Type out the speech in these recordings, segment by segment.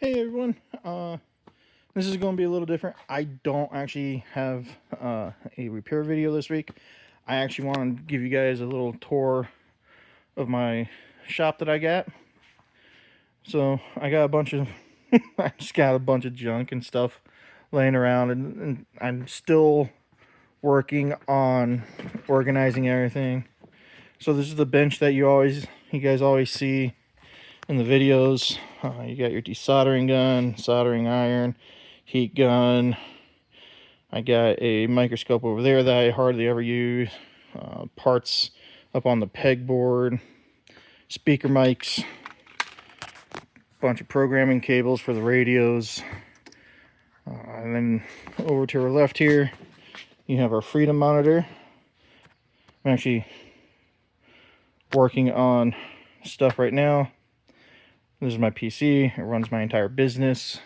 Hey everyone, this is going to be a little different. I don't actually have a repair video this week. I actually want to give you guys a little tour of my shop that I got. So I got a bunch of, I just got a bunch of junk and stuff laying around, and I'm still working on organizing everything. So this is the bench that you guys always see in the videos. You got your desoldering gun, soldering iron, heat gun. I got a microscope over there that I hardly ever use. Parts up on the pegboard, speaker mics, bunch of programming cables for the radios. And then over to our left here, you have our Freedom monitor. I'm actually working on stuff right now. This is my PC. It runs my entire business.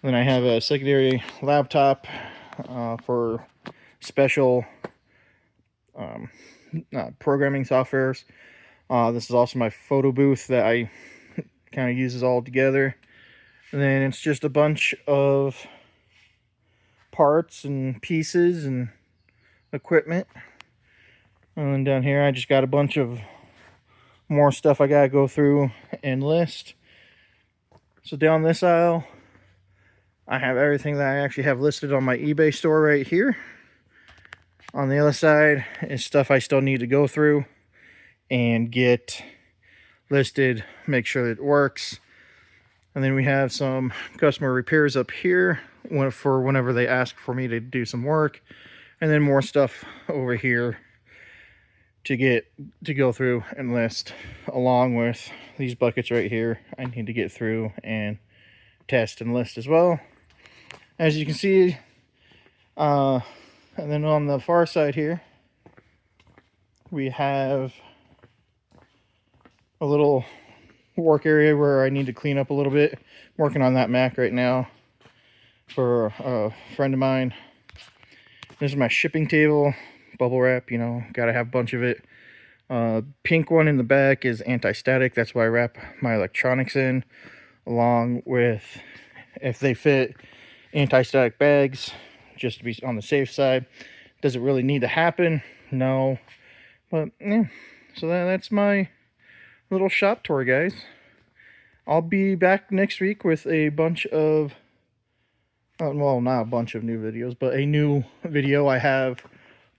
Then I have a secondary laptop for special programming softwares. This is also my photo booth that I kind of uses all together. And then it's just a bunch of parts and pieces and equipment. And then down here I just got a bunch of more stuff I gotta go through and list. So down this aisle I have everything that I actually have listed on my eBay store right here. On the other side is stuff I still need to go through and get listed, make sure it works. And then we have some customer repairs up here for whenever they ask for me to do some work. And then more stuff over here to go through and list, along with these buckets right here I need to get through and test and list as well. As you can see, and then on the far side here we have a little work area where I need to clean up a little bit. I'm working on that Mac right now for a friend of mine. This is my shipping table, bubble wrap, you know, gotta have a bunch of it. Pink one in the back is anti-static. That's why I wrap my electronics in, along with, if they fit, anti-static bags, just to be on the safe side. Does it really need to happen? No. But yeah, so that's my little shop tour, guys. I'll be back next week with a bunch of, well, not a bunch of new videos, but a new video. I have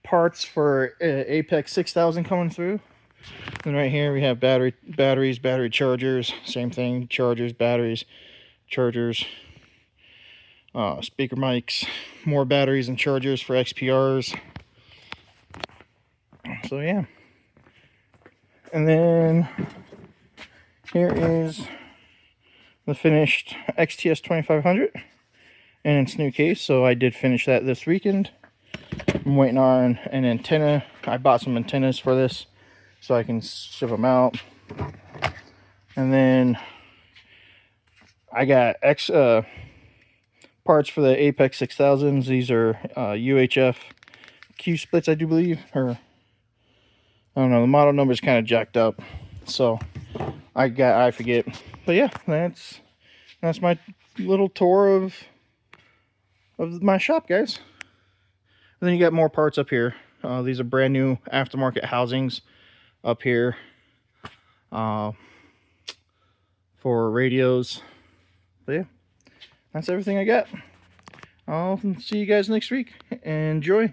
parts for Apex 6000 coming through. And right here we have batteries, battery chargers, same thing, chargers, batteries, chargers, speaker mics, more batteries and chargers for XPRs. So yeah. And then here is the finished XTS 2500 in its new case. So I did finish that this weekend. I'm waiting on an antenna. I bought some antennas for this so I can ship them out. And then I got parts for the Apex 6000s. These are UHF Q splits, I do believe, or I don't know, the model number is kind of jacked up, so I forget. But yeah, that's my little tour of my shop, guys. And then you got more parts up here. These are brand new aftermarket housings up here for radios. But yeah, that's everything I got. I'll see you guys next week. Enjoy.